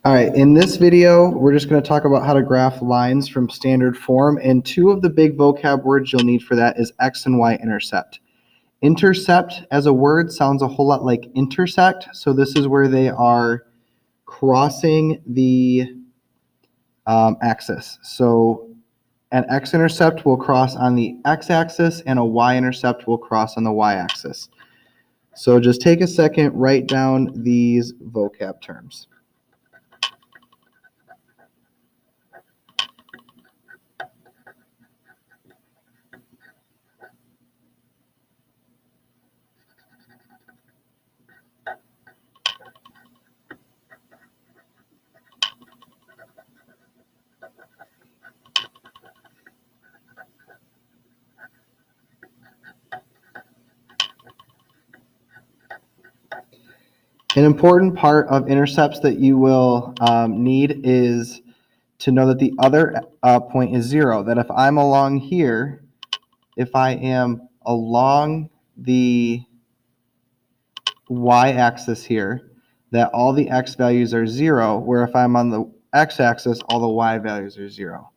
All right, in this video, we're just going to talk about how to graph lines from standard form, and two of the big vocab words you'll need for that is x and y intercept. Intercept as a word sounds a whole lot like intersect, so this is where they are crossing the axis. So an x-intercept will cross on the x-axis and a y-intercept will cross on the y-axis. So just take a second, write down these vocab terms. An important part of intercepts that you will need is to know that the other point is 0. That if I'm along here, if I am along the y-axis here, that all the x values are 0, where if I'm on the x-axis, all the y values are 0.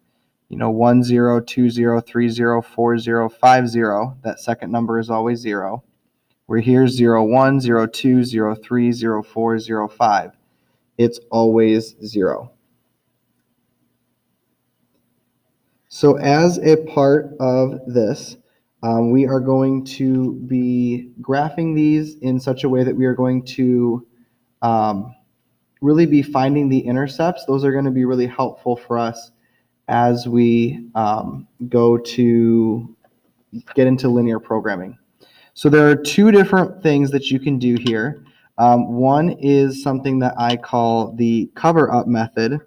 1, 0, 2, 0, 3, 0, 4, 0, 5, 0. That second number is always 0. Where here's 0, 1, 0, 2, 0, 3, 0, 4, 0, 5. It's always 0. So as a part of this, we are going to be graphing these in such a way that we are going to really be finding the intercepts. Those are going to be really helpful for us as we go to get into linear programming. So there are two different things that you can do here. One is something that I call the cover-up method,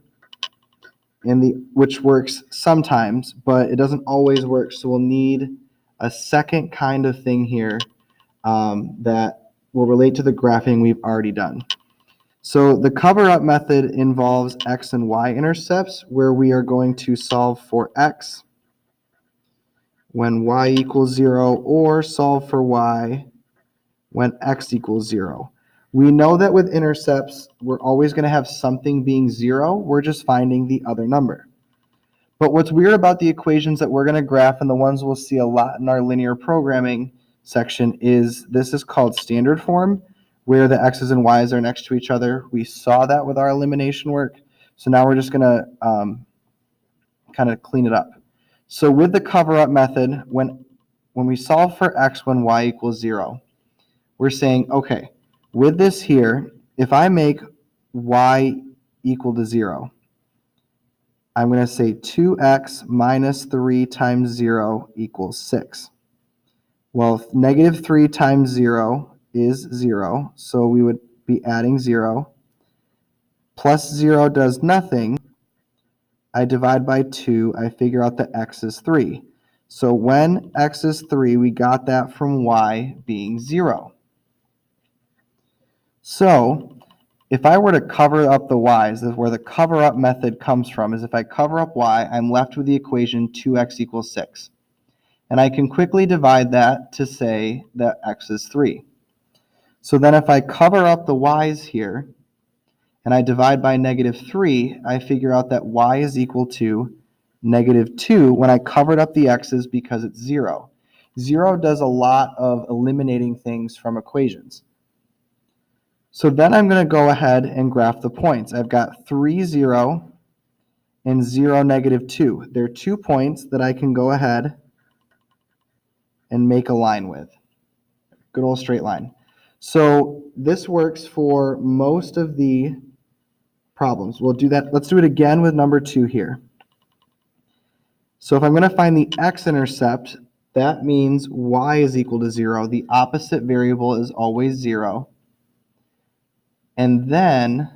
which works sometimes, but it doesn't always work. So we'll need a second kind of thing here that will relate to the graphing we've already done. So the cover-up method involves x and y intercepts, where we are going to solve for x when y equals 0, or solve for y when x equals 0. We know that with intercepts, we're always going to have something being 0. We're just finding the other number. But what's weird about the equations that we're going to graph, and the ones we'll see a lot in our linear programming section, is this is called standard form, where the x's and y's are next to each other. We saw that with our elimination work. So now we're just going to kind of clean it up. So with the cover-up method, when we solve for x when y equals 0, we're saying, okay, with this here, if I make y equal to 0, I'm going to say 2x minus 3 times 0 equals 6. Well, negative 3 times 0 is 0, so we would be adding 0. Plus 0 does nothing. I divide by 2, I figure out that x is 3. So when x is 3, we got that from y being 0. So if I were to cover up the y's, where the cover-up method comes from, is if I cover up y, I'm left with the equation 2x equals 6. And I can quickly divide that to say that x is 3. So then if I cover up the y's here, and I divide by negative 3, I figure out that y is equal to negative 2 when I covered up the x's because it's 0. 0 does a lot of eliminating things from equations. So then I'm going to go ahead and graph the points. I've got 3, 0, and 0, negative 2. They're 2 points that I can go ahead and make a line with. Good old straight line. So this works for most of the problems. We'll do that. Let's do it again with number 2 here. So if I'm going to find the x-intercept, that means y is equal to 0. The opposite variable is always 0. And then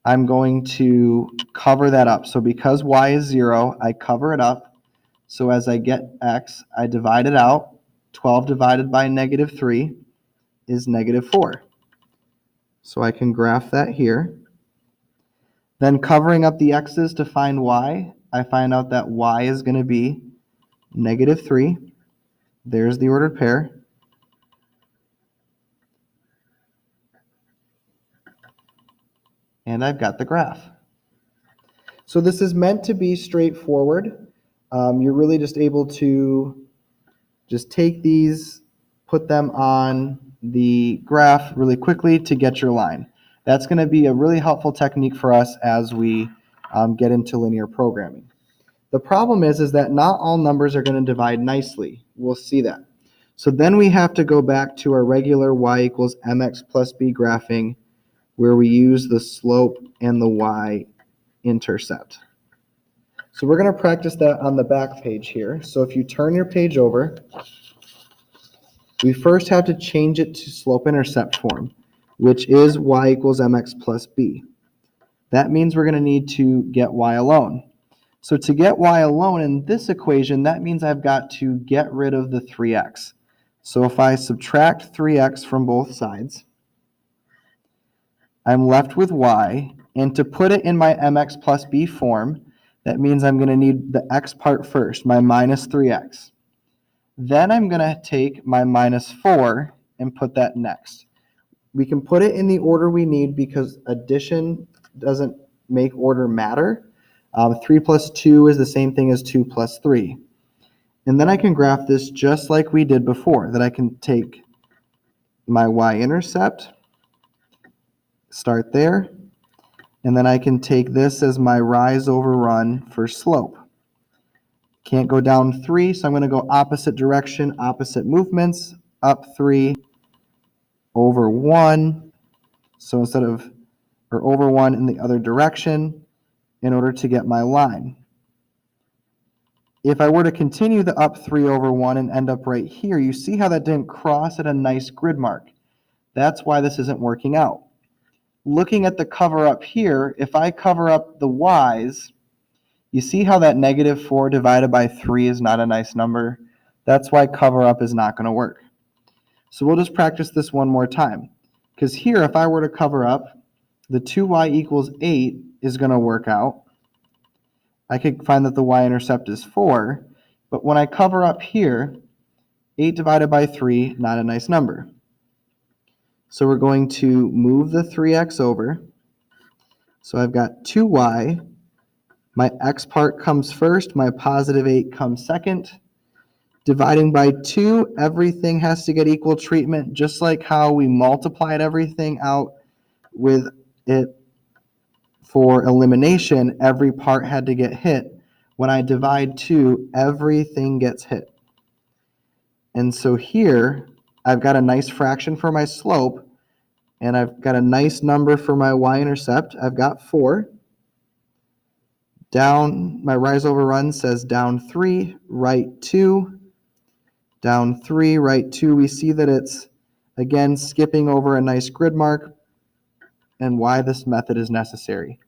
I'm going to cover that up. So because y is 0, I cover it up. So as I get x, I divide it out. 12 divided by negative 3 is negative 4. So I can graph that here. Then covering up the x's to find y, I find out that y is going to be negative 3. There's the ordered pair. and I've got the graph. So this is meant to be straightforward. You're really just able to just take these, put them on the graph really quickly to get your line. That's going to be a really helpful technique for us as we get into linear programming. The problem is that not all numbers are going to divide nicely. We'll see that. So then we have to go back to our regular y equals mx plus b graphing, where we use the slope and the y-intercept. So we're going to practice that on the back page here. So if you turn your page over, we first have to change it to slope-intercept form, which is y equals mx plus b. That means we're going to need to get y alone. So to get y alone in this equation, that means I've got to get rid of the 3x. So if I subtract 3x from both sides, I'm left with y. And to put it in my mx plus b form, that means I'm going to need the x part first, my minus 3x. Then I'm going to take my minus 4 and put that next. We can put it in the order we need because addition doesn't make order matter. 3 plus 2 is the same thing as 2 plus 3. And then I can graph this just like we did before, that I can take my y-intercept, start there, and then I can take this as my rise over run for slope. Can't go down 3, so I'm going to go opposite direction, opposite movements, up 3, over 1, so instead of, or over 1 in the other direction, in order to get my line. If I were to continue the up 3 over 1 and end up right here, you see how that didn't cross at a nice grid mark. That's why this isn't working out. Looking at the cover up here, if I cover up the y's, you see how that negative 4 divided by 3 is not a nice number? That's why cover up is not going to work. So we'll just practice this one more time. Because here, if I were to cover up, the 2y equals 8 is going to work out. I could find that the y-intercept is 4, but when I cover up here, 8 divided by 3, not a nice number. So we're going to move the 3x over. So I've got 2y. My x part comes first, my positive 8 comes second. Dividing by 2, everything has to get equal treatment, just like how we multiplied everything out with it for elimination. Every part had to get hit. When I divide 2, everything gets hit. And so here, I've got a nice fraction for my slope, and I've got a nice number for my y-intercept. I've got 4. Down, my rise over run says down 3, right 2. Down 3, right 2. We see that it's, again, skipping over a nice grid mark, and why this method is necessary.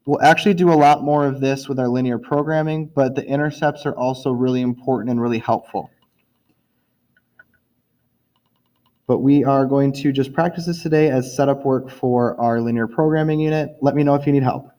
We'll actually do a lot more of this with our linear programming, but the intercepts are also really important and really helpful. But we are going to just practice this today as setup work for our linear programming unit. Let me know if you need help.